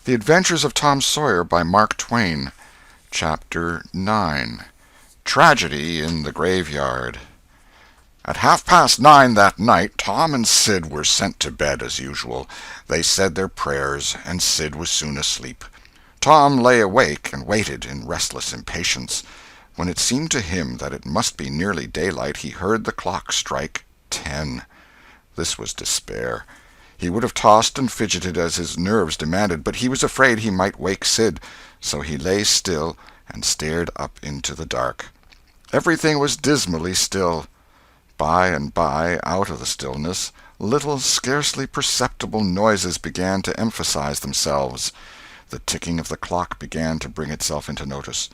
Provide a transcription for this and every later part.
The Adventures of Tom Sawyer by Mark Twain. Chapter 9. Tragedy in the Graveyard. At 9:30 that night, Tom and Sid were sent to bed as usual. They said their prayers, and Sid was soon asleep. Tom lay awake and waited in restless impatience. When it seemed to him that it must be nearly daylight, he heard the clock strike 10. This was despair. He would have tossed and fidgeted as his nerves demanded, but he was afraid he might wake Sid, so he lay still and stared up into the dark. Everything was dismally still. By and by, out of the stillness, little, scarcely perceptible noises began to emphasize themselves. The ticking of the clock began to bring itself into notice.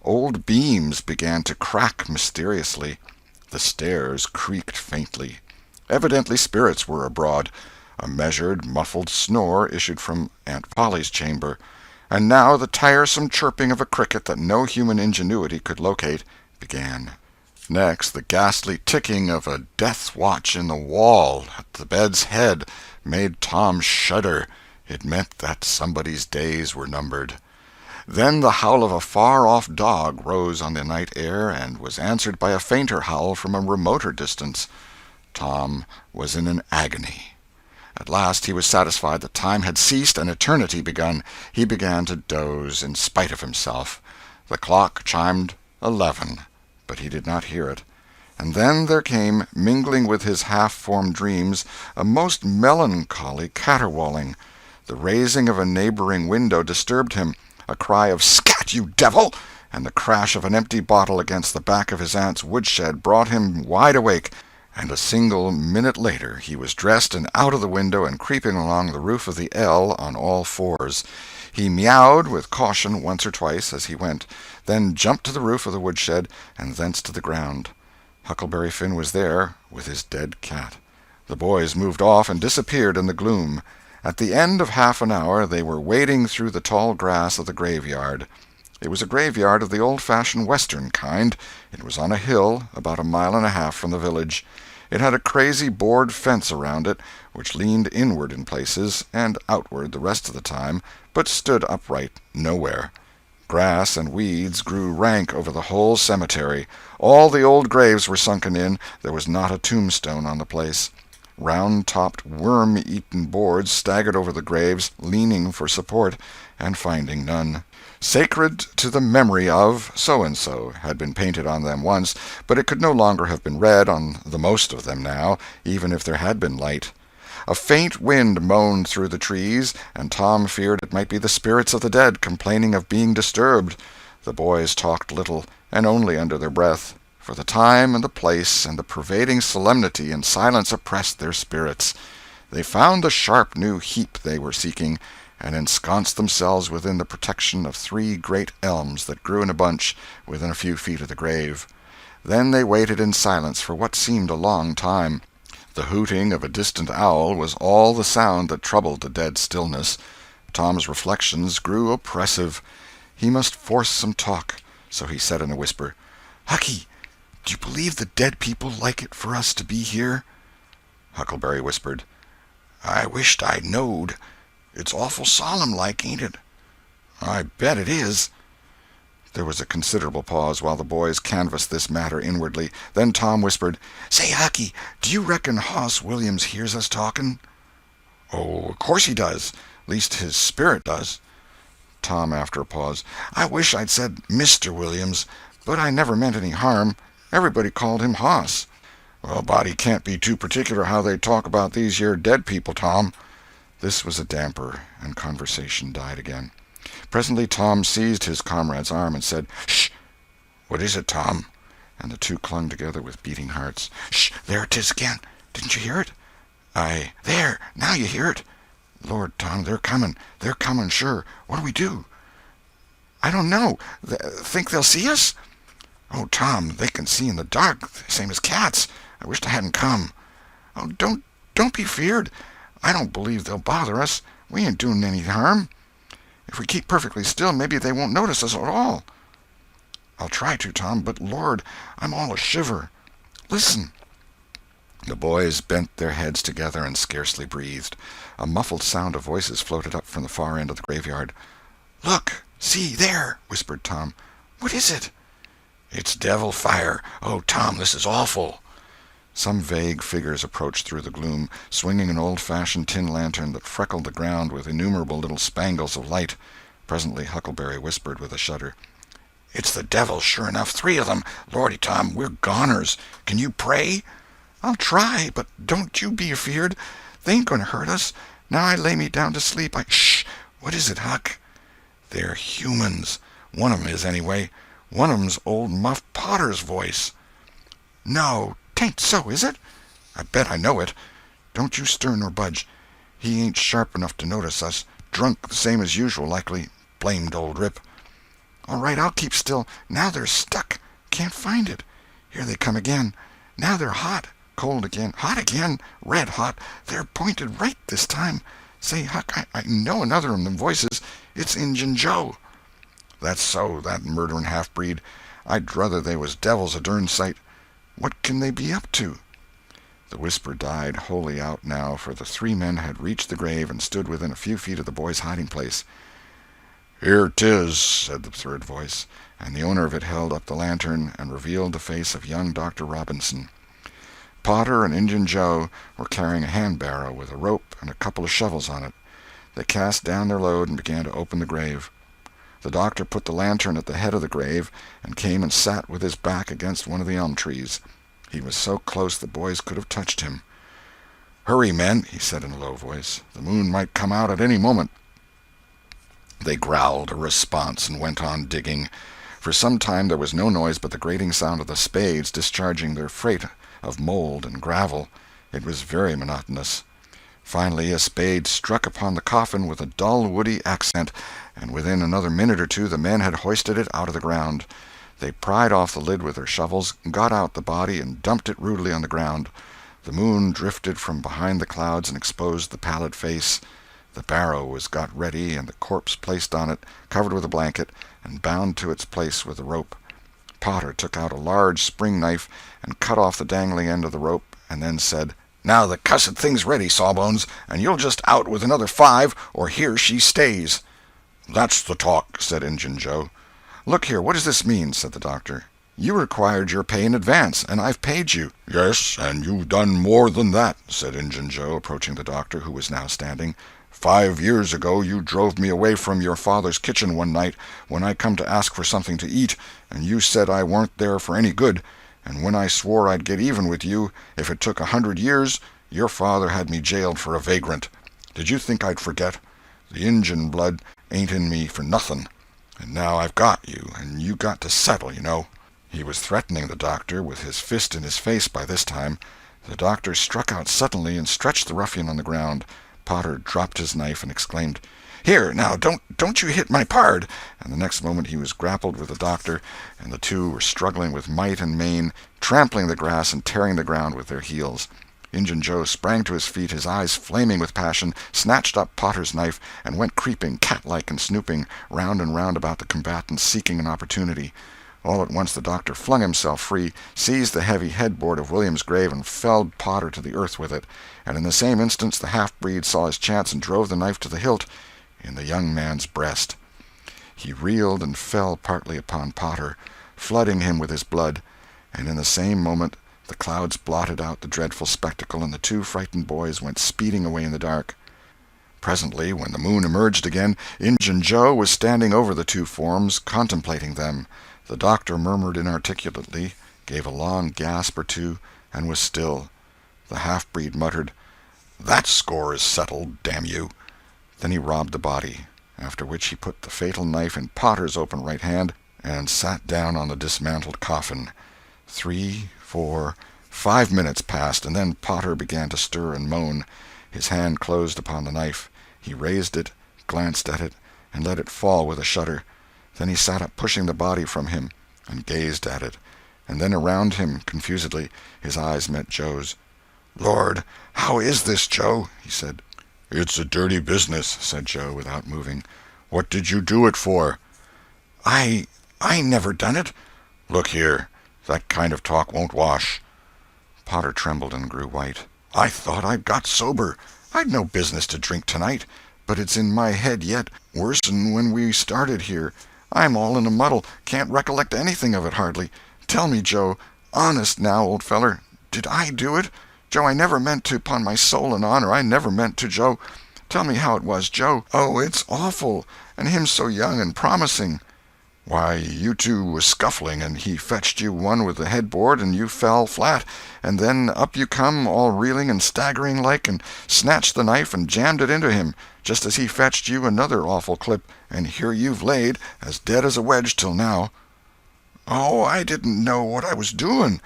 Old beams began to crack mysteriously. The stairs creaked faintly. Evidently spirits were abroad. A measured, muffled snore issued from Aunt Polly's chamber, and now the tiresome chirping of a cricket that no human ingenuity could locate began. Next, the ghastly ticking of a death-watch in the wall at the bed's head made Tom shudder. It meant that somebody's days were numbered. Then the howl of a far-off dog rose on the night air and was answered by a fainter howl from a remoter distance. Tom was in an agony. At last he was satisfied that time had ceased and eternity begun. He began to doze in spite of himself. The clock chimed 11, but he did not hear it. And then there came, mingling with his half-formed dreams, a most melancholy caterwauling. The raising of a neighboring window disturbed him. A cry of "Scat, you devil!" and the crash of an empty bottle against the back of his aunt's woodshed brought him wide awake, and a single minute later he was dressed and out of the window and creeping along the roof of the L on all fours. He meowed with caution once or twice as he went, then jumped to the roof of the woodshed and thence to the ground. Huckleberry Finn was there with his dead cat. The boys moved off and disappeared in the gloom. At the end of half an hour they were wading through the tall grass of the graveyard. It was a graveyard of the old-fashioned Western kind. It was on a hill, about a mile and a half from the village. It had a crazy board fence around it, which leaned inward in places, and outward the rest of the time, but stood upright nowhere. Grass and weeds grew rank over the whole cemetery. All the old graves were sunken in. There was not a tombstone on the place. Round-topped, worm-eaten boards staggered over the graves, leaning for support, and finding none. "Sacred to the memory of so-and-so" had been painted on them once, but it could no longer have been read on the most of them now, even if there had been light. A faint wind moaned through the trees, and Tom feared it might be the spirits of the dead complaining of being disturbed. The boys talked little, and only under their breath, for the time and the place and the pervading solemnity and silence oppressed their spirits. They found the sharp new heap they were seeking, and ensconced themselves within the protection of 3 great elms that grew in a bunch within a few feet of the grave. Then they waited in silence for what seemed a long time. The hooting of a distant owl was all the sound that troubled the dead stillness. Tom's reflections grew oppressive. He must force some talk, so he said in a whisper, "Hucky, do you believe the dead people like it for us to be here?" Huckleberry whispered, "I wisht I knowed. It's awful solemn like, ain't it?" "I bet it is." There was a considerable pause while the boys canvassed this matter inwardly. Then Tom whispered, "Say, Hucky, do you reckon Hoss Williams hears us talking?" "Oh, of course he does. Least his spirit does." Tom, after a pause, "I wish I'd said Mr. Williams, but I never meant any harm. Everybody called him Hoss." "Well, a body can't be too particular how they talk about these here dead people, Tom." This was a damper, and conversation died again. Presently Tom seized his comrade's arm and said, "Shh!" "What is it, Tom?" And the two clung together with beating hearts. "Shh! There 'tis again. Didn't you hear it?" "There! Now you hear it." "Lord, Tom, they're coming. They're coming, sure. What'll we do?" "I don't know. Think they'll see us?" "Oh, Tom, they can see in the dark, same as cats. I wisht I hadn't come." "Oh, don't be feared. I don't believe they'll bother us. We ain't doing any harm. If we keep perfectly still, maybe they won't notice us at all." "I'll try to, Tom, but Lord, I'm all a shiver. Listen." The boys bent their heads together and scarcely breathed. A muffled sound of voices floated up from the far end of the graveyard. "Look! See, there!" whispered Tom. "What is it?" "It's devil fire. Oh, Tom, this is awful." Some vague figures approached through the gloom, swinging an old-fashioned tin lantern that freckled the ground with innumerable little spangles of light. Presently Huckleberry whispered with a shudder, "It's the devil, sure enough. 3 of them. Lordy, Tom, we're goners. Can you pray?" "I'll try, but don't you be afeard. They ain't going to hurt us. Now I lay me down to sleep, Shh! What is it, Huck?" "They're humans. One of 'em is, anyway. One of 'em's old Muff Potter's voice." "No, 'tain't so, is it?" "I bet I know it. Don't you stir nor budge. He ain't sharp enough to notice us. Drunk the same as usual, likely. Blamed old Rip." "All right, I'll keep still. Now they're stuck. Can't find it. Here they come again. Now they're hot. Cold again. Hot again. Red hot. They're pointed right this time. Say, Huck, I know another of them voices. It's Injun Joe." "That's so, that murdering half-breed. I'd druther they was devils a dern sight. What can they be up to?" The whisper died wholly out now, for the 3 men had reached the grave and stood within a few feet of the boys' hiding-place. "Here 'tis," said the third voice, and the owner of it held up the lantern and revealed the face of young Dr. Robinson. Potter and Injun Joe were carrying a hand-barrow with a rope and a couple of shovels on it. They cast down their load and began to open the grave. The doctor put the lantern at the head of the grave and came and sat with his back against one of the elm trees. He was so close the boys could have touched him. "Hurry, men," he said in a low voice. "The moon might come out at any moment." They growled a response and went on digging. For some time there was no noise but the grating sound of the spades discharging their freight of mold and gravel. It was very monotonous. Finally a spade struck upon the coffin with a dull woody accent, and within another minute or 2 the men had hoisted it out of the ground. They pried off the lid with their shovels, got out the body, and dumped it rudely on the ground. The moon drifted from behind the clouds and exposed the pallid face. The barrow was got ready and the corpse placed on it, covered with a blanket, and bound to its place with a rope. Potter took out a large spring knife and cut off the dangling end of the rope, and then said, "Now the cussed thing's ready, Sawbones, and you'll just out with another 5, or here she stays." "That's the talk," said Injun Joe. "Look here, what does this mean?" said the doctor. "You required your pay in advance, and I've paid you." "Yes, and you've done more than that," said Injun Joe, approaching the doctor, who was now standing. 5 years ago you drove me away from your father's kitchen one night when I come to ask for something to eat, and you said I warn't there for any good, and when I swore I'd get even with you if it took 100 years, your father had me jailed for a vagrant. Did you think I'd forget? The Injun blood ain't in me for nothing, and now I've got you, and you got to settle, you know." He was threatening the doctor, with his fist in his face by this time. The doctor struck out suddenly and stretched the ruffian on the ground. Potter dropped his knife and exclaimed, "Here, now, don't you hit my pard!" And the next moment he was grappled with the doctor, and the 2 were struggling with might and main, trampling the grass and tearing the ground with their heels. Injun Joe sprang to his feet, his eyes flaming with passion, snatched up Potter's knife, and went creeping, cat-like and snooping, round and round about the combatants, seeking an opportunity. All at once the doctor flung himself free, seized the heavy headboard of William's grave, and felled Potter to the earth with it, and in the same instant the half-breed saw his chance and drove the knife to the hilt in the young man's breast. He reeled and fell partly upon Potter, flooding him with his blood, and in the same moment the clouds blotted out the dreadful spectacle, and the 2 frightened boys went speeding away in the dark. Presently, when the moon emerged again, Injun Joe was standing over the 2 forms, contemplating them. The doctor murmured inarticulately, gave a long gasp or 2, and was still. The half-breed muttered, "That score is settled, damn you." Then he robbed the body, after which he put the fatal knife in Potter's open right hand and sat down on the dismantled coffin. 3, 4, 5 minutes passed, and then Potter began to stir and moan. His hand closed upon the knife. He raised it, glanced at it, and let it fall with a shudder. Then he sat up, pushing the body from him, and gazed at it, and then around him confusedly. His eyes met Joe's. "Lord, how is this, Joe?" he said. "It's a dirty business," said Joe, without moving. "What did you do it for?" I never done it." "Look here, that kind of talk won't wash." Potter trembled and grew white. "I thought I'd got sober. I'd no business to drink tonight, but it's in my head yet, worse'n when we started here. I'm all in a muddle, can't recollect anything of it hardly. Tell me, Joe, honest now, old feller, did I do it? Joe, I never meant to, 'pon my soul and honor, I never meant to, Joe. Tell me how it was, Joe. Oh, it's awful, and him so young and promising." "Why, you two was scuffling, and he fetched you one with the headboard, and you fell flat, and then up you come, all reeling and staggering like, and snatched the knife and jammed it into him, just as he fetched you another awful clip, and here you've laid, as dead as a wedge till now." "Oh, I didn't know what I was doing.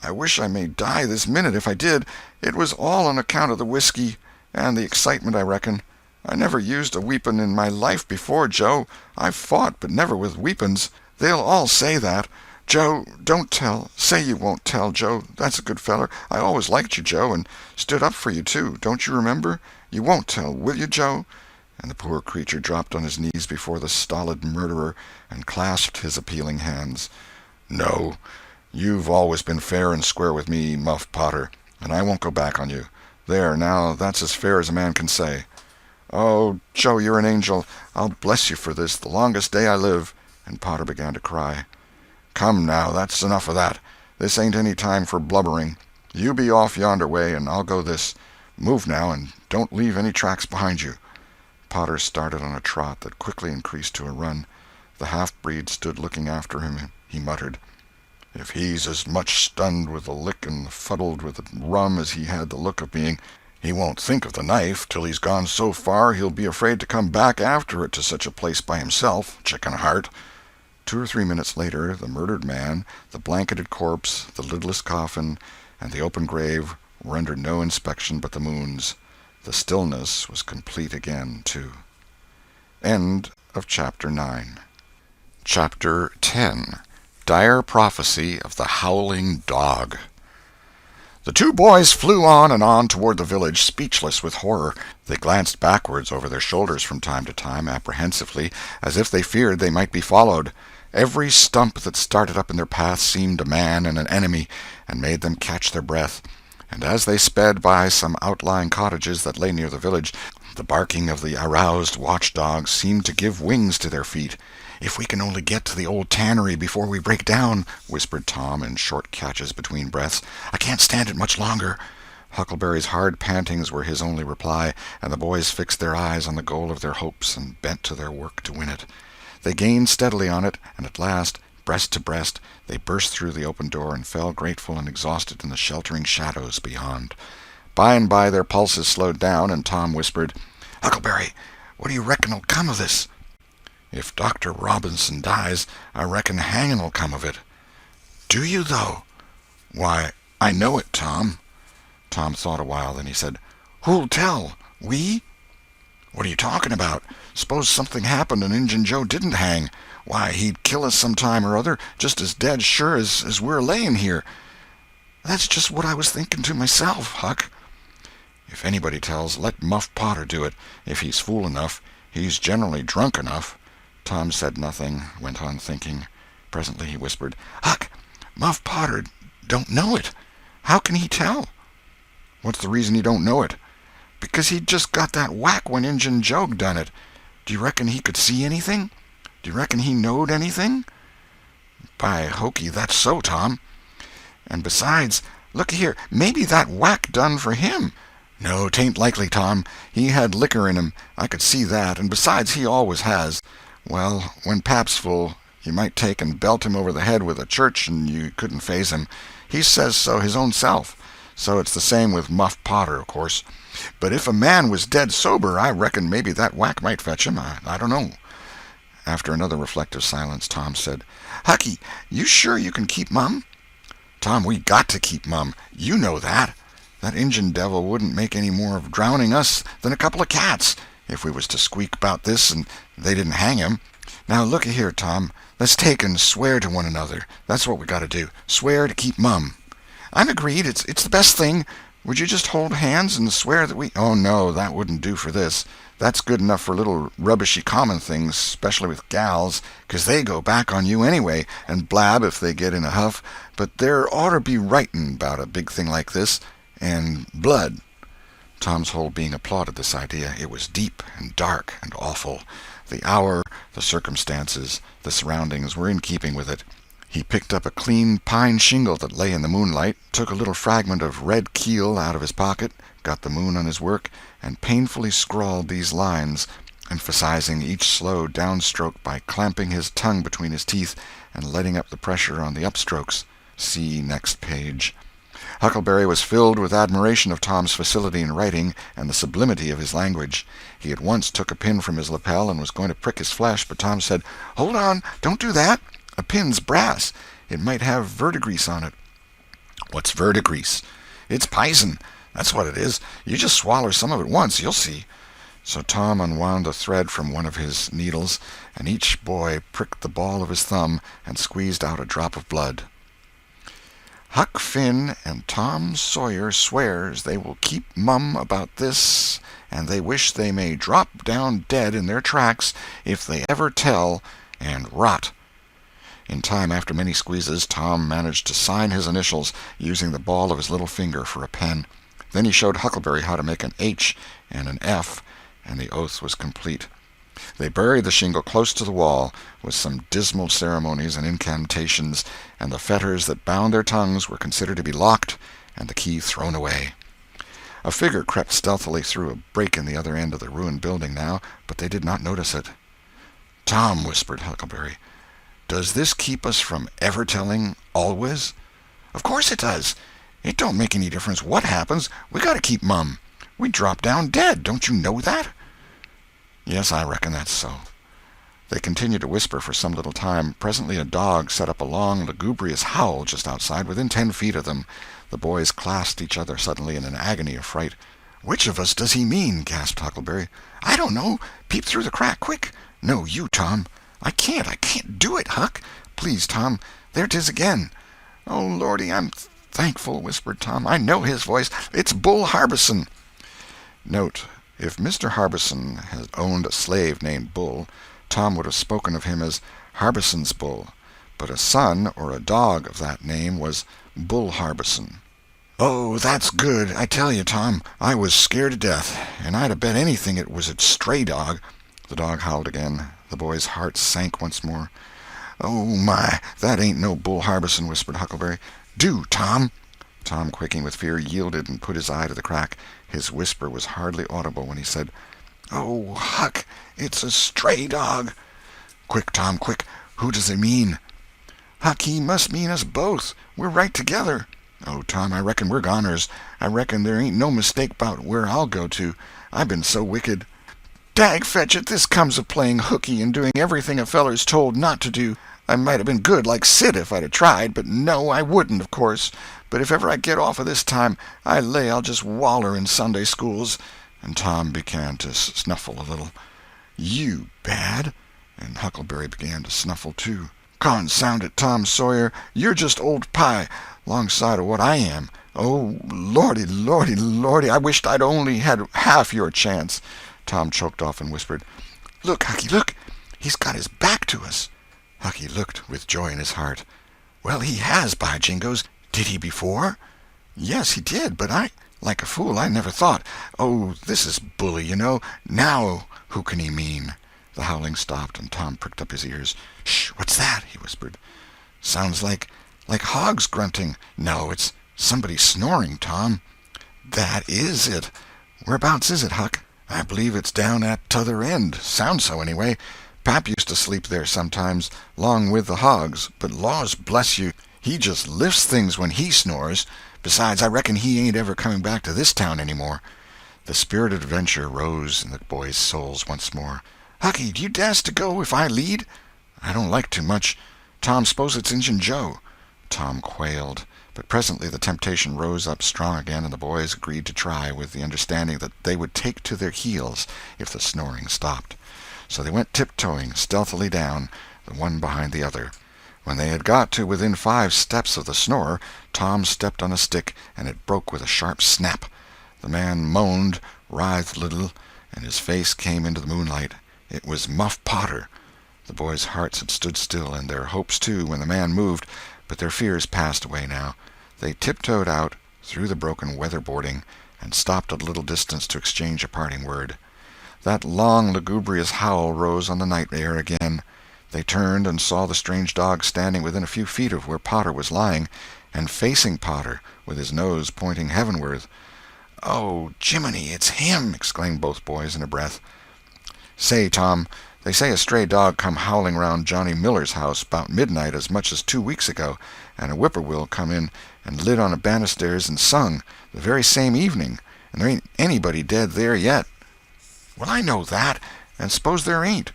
I wish I may die this minute if I did. It was all on account of the whiskey, and the excitement, I reckon. I never used a weepon in my life before, Joe. I've fought, but never with weepons. They'll all say that. Joe, don't tell. Say you won't tell, Joe. That's a good feller. I always liked you, Joe, and stood up for you, too. Don't you remember? You won't tell, will you, Joe?" And the poor creature dropped on his knees before the stolid murderer and clasped his appealing hands. "No. You've always been fair and square with me, Muff Potter, and I won't go back on you. There, now, that's as fair as a man can say." "Oh, Joe, you're an angel. I'll bless you for this the longest day I live." And Potter began to cry. "Come, now, that's enough of that. This ain't any time for blubbering. You be off yonder way, and I'll go this. Move now, and don't leave any tracks behind you." Potter started on a trot that quickly increased to a run. The half-breed stood looking after him. He muttered, "If he's as much stunned with the lick and fuddled with the rum as he had the look of being, he won't think of the knife till he's gone so far he'll be afraid to come back after it to such a place by himself, chicken heart." 2 or 3 minutes later, the murdered man, the blanketed corpse, the lidless coffin, and the open grave were under no inspection but the moon's. The stillness was complete again, too. End of Chapter 9. Chapter 10. Dire Prophecy of the Howling Dog. The two boys flew on and on toward the village, speechless with horror. They glanced backwards over their shoulders from time to time, apprehensively, as if they feared they might be followed. Every stump that started up in their path seemed a man and an enemy, and made them catch their breath. And as they sped by some outlying cottages that lay near the village, the barking of the aroused watchdogs seemed to give wings to their feet. "If we can only get to the old tannery before we break down," whispered Tom in short catches between breaths. "I can't stand it much longer." Huckleberry's hard pantings were his only reply, and the boys fixed their eyes on the goal of their hopes and bent to their work to win it. They gained steadily on it, and at last, breast to breast, they burst through the open door and fell grateful and exhausted in the sheltering shadows beyond. By and by their pulses slowed down, and Tom whispered, "Huckleberry, what do you reckon'll come of this?" "If Dr. Robinson dies, I reckon hanging'll come of it." "Do you, though?" "Why, I know it, Tom." Tom thought a while, then he said, "Who'll tell? We?" "What are you talking about? Suppose something happened and Injun Joe didn't hang. Why, he'd kill us some time or other, just as dead sure as we're laying here." "That's just what I was thinking to myself, Huck." "If anybody tells, let Muff Potter do it, if he's fool enough. He's generally drunk enough." Tom said nothing, went on thinking. Presently he whispered, "Huck, Muff Potter don't know it. How can he tell?" "What's the reason he don't know it?" "Because he'd just got that whack when Injun Joe done it. Do you reckon he could see anything? Do you reckon he knowed anything?" "By hokey, that's so, Tom." "And besides, look here, maybe that whack done for him." "No, 'tain't likely, Tom. He had liquor in him, I could see that, and besides he always has. Well, when Pap's full, you might take and belt him over the head with a church and you couldn't faze him. He says so his own self. So it's the same with Muff Potter, of course. But if a man was dead sober, I reckon maybe that whack might fetch him. I don't know." After another reflective silence, Tom said, "Hucky, you sure you can keep mum?" "Tom, we got to keep mum. You know that. That Injun devil wouldn't make any more of drowning us than a couple of cats, if we was to squeak about this and they didn't hang him. Now, looky here, Tom. Let's take and swear to one another. That's what we got to do. Swear to keep mum." "I'm agreed. It's the best thing. Would you just hold hands and swear that we—" "Oh, no, that wouldn't do for this. That's good enough for little rubbishy common things, especially with gals, 'cause they go back on you anyway, and blab if they get in a huff, but there oughter be writing about a big thing like this, and blood." Tom's whole being applauded this idea. It was deep and dark and awful. The hour, the circumstances, the surroundings were in keeping with it. He picked up a clean pine shingle that lay in the moonlight, took a little fragment of red keel out of his pocket, got the moon on his work, and painfully scrawled these lines, emphasizing each slow downstroke by clamping his tongue between his teeth and letting up the pressure on the upstrokes. See next page. Huckleberry was filled with admiration of Tom's facility in writing and the sublimity of his language. He at once took a pin from his lapel and was going to prick his flesh, but Tom said, "Hold on, don't do that. A pin's brass. It might have verdigrease on it." "What's verdigrease?" "It's pison. That's what it is. You just swaller some of it once, you'll see." So Tom unwound a thread from one of his needles, and each boy pricked the ball of his thumb and squeezed out a drop of blood. "Huck Finn and Tom Sawyer swears they will keep mum about this, and they wish they may drop down dead in their tracks if they ever tell, and rot." In time, after many squeezes, Tom managed to sign his initials, using the ball of his little finger for a pen. Then he showed Huckleberry how to make an H and an F, and the oath was complete. They buried the shingle close to the wall, with some dismal ceremonies and incantations, and the fetters that bound their tongues were considered to be locked and the key thrown away. A figure crept stealthily through a break in the other end of the ruined building now, but they did not notice it. "Tom," whispered Huckleberry, "does this keep us from ever telling always?" "Of course it does. It don't make any difference what happens. We got to keep mum. We drop down dead. Don't you know that?" "Yes, I reckon that's so." They continued to whisper for some little time. Presently a dog set up a long, lugubrious howl just outside, within 10 feet of them. The boys clasped each other suddenly in an agony of fright. "Which of us does he mean?" gasped Huckleberry. "I don't know. Peep through the crack, quick." "No, you, Tom." I can't do it, Huck." "Please, Tom. There 'tis again." "Oh, Lordy, I'm thankful," whispered Tom. "I know his voice. It's Bull Harbison." Note: if Mr. Harbison had owned a slave named Bull, Tom would have spoken of him as Harbison's Bull, but a son or a dog of that name was Bull Harbison. "Oh, that's good. I tell you, Tom, I was scared to death, and I'd have bet anything it was a stray dog." The dog howled again. The boy's heart sank once more. "Oh, my, that ain't no Bull Harbison," whispered Huckleberry. "Do, Tom." Tom, quaking with fear, yielded and put his eye to the crack. His whisper was hardly audible when he said, "Oh, Huck, it's a stray dog." "Quick, Tom, quick. Who does it mean?" "Huck, he must mean us both. We're right together." "Oh, Tom, I reckon we're goners. I reckon there ain't no mistake 'bout where I'll go to. I been so wicked. Dag fetch it, this comes of playing hooky and doing everything a feller's told not to do. I might have been good like Sid if I'd have tried, but no, I wouldn't, of course. But if ever I get off of this time, I lay I'll just waller in Sunday schools." And Tom began to snuffle a little. "You bad?" And Huckleberry began to snuffle too. "Consound it, Tom Sawyer, you're just old pie, 'longside of what I am. Oh, Lordy, Lordy, Lordy, I wished I'd only had half your chance." Tom choked off and whispered, "Look, Hucky, look! He's got his back to us." Hucky looked with joy in his heart. "Well, he has, by jingoes! Did he before?" "Yes, he did, but like a fool, I never thought. Oh, this is bully, you know. Now who can he mean?" The howling stopped, and Tom pricked up his ears. "Shh! What's that?" he whispered. "Sounds like hogs grunting. No, it's somebody snoring, Tom." "That is it. Whereabouts is it, Huck?" "I believe it's down at t'other end. Sounds so, anyway. Pap used to sleep there sometimes, 'long with the hogs, but laws bless you, he just lifts things when he snores. Besides, I reckon he ain't ever coming back to this town any more." The spirit of adventure rose in the boys' souls once more. "Hucky, do you dast to go if I lead?" "I don't like too much. Tom, suppose it's Injun Joe." Tom quailed. But presently the temptation rose up strong again, and the boys agreed to try, with the understanding that they would take to their heels if the snoring stopped. So they went tiptoeing stealthily down, the one behind the other. When they had got to within 5 steps of the snorer, Tom stepped on a stick, and it broke with a sharp snap. The man moaned, writhed a little, and his face came into the moonlight. It was Muff Potter. The boys' hearts had stood still, and their hopes too, when the man moved, but their fears passed away now. They tiptoed out, through the broken weather-boarding, and stopped at a little distance to exchange a parting word. That long, lugubrious howl rose on the night air again. They turned and saw the strange dog standing within a few feet of where Potter was lying, and facing Potter, with his nose pointing heavenward. "Oh, Jiminy, it's him!" exclaimed both boys in a breath. "Say, Tom, they say a stray dog come howling round Johnny Miller's house 'bout midnight as much as 2 weeks ago, and a whippoorwill come in and lit on a banisters and sung, the very same evening, and there ain't anybody dead there yet." "Well, I know that, and suppose there ain't.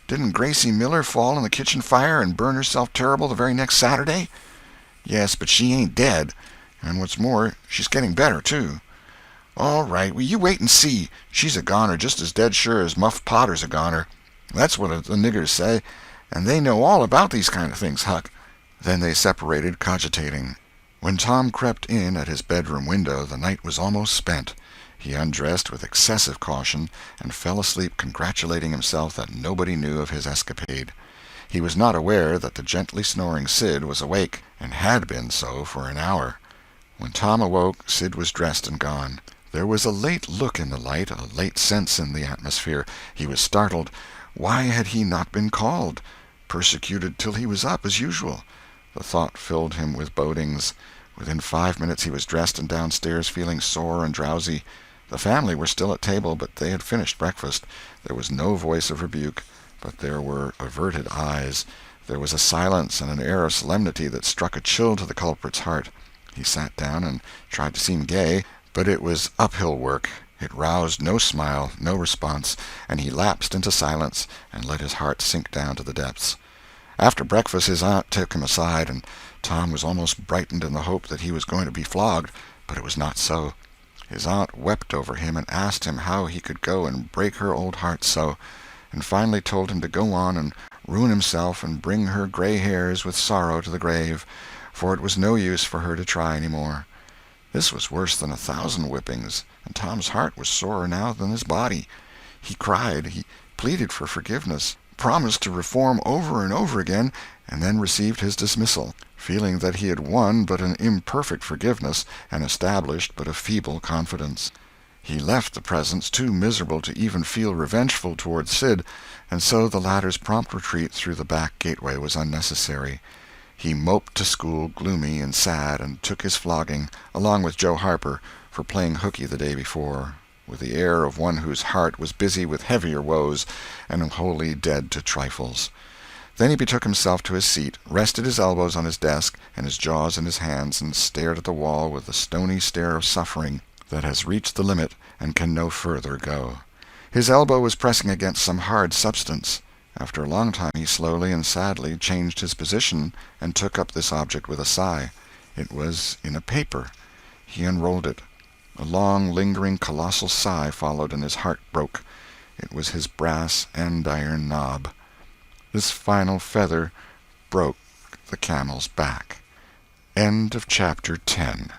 Didn't Gracie Miller fall in the kitchen fire and burn herself terrible the very next Saturday?" "Yes, but she ain't dead, and what's more, she's getting better, too." "All right, well, you wait and see. She's a goner just as dead sure as Muff Potter's a goner. That's what the niggers say, and they know all about these kind of things, Huck." Then they separated, cogitating. When Tom crept in at his bedroom window, the night was almost spent. He undressed with excessive caution, and fell asleep congratulating himself that nobody knew of his escapade. He was not aware that the gently snoring Sid was awake, and had been so for an hour. When Tom awoke, Sid was dressed and gone. There was a late look in the light, a late sense in the atmosphere. He was startled. Why had he not been called? Persecuted till he was up, as usual. The thought filled him with bodings. Within 5 minutes he was dressed and downstairs, feeling sore and drowsy. The family were still at table, but they had finished breakfast. There was no voice of rebuke, but there were averted eyes. There was a silence and an air of solemnity that struck a chill to the culprit's heart. He sat down and tried to seem gay, but it was uphill work. It roused no smile, no response, and he lapsed into silence and let his heart sink down to the depths. After breakfast his aunt took him aside, and Tom was almost brightened in the hope that he was going to be flogged, but it was not so. His aunt wept over him and asked him how he could go and break her old heart so, and finally told him to go on and ruin himself and bring her gray hairs with sorrow to the grave, for it was no use for her to try any more. This was worse than 1,000 whippings, and Tom's heart was sorer now than his body. He cried, he pleaded for forgiveness, promised to reform over and over again, and then received his dismissal, feeling that he had won but an imperfect forgiveness and established but a feeble confidence. He left the presence too miserable to even feel revengeful toward Sid, and so the latter's prompt retreat through the back gateway was unnecessary. He moped to school, gloomy and sad, and took his flogging, along with Joe Harper, for playing hooky the day before, with the air of one whose heart was busy with heavier woes and wholly dead to trifles. Then he betook himself to his seat, rested his elbows on his desk and his jaws in his hands, and stared at the wall with the stony stare of suffering that has reached the limit and can no further go. His elbow was pressing against some hard substance. After a long time he slowly and sadly changed his position and took up this object with a sigh. It was in a paper. He unrolled it. A long, lingering, colossal sigh followed, and his heart broke. It was his brass andiron knob. This final feather broke the camel's back. End of chapter 10.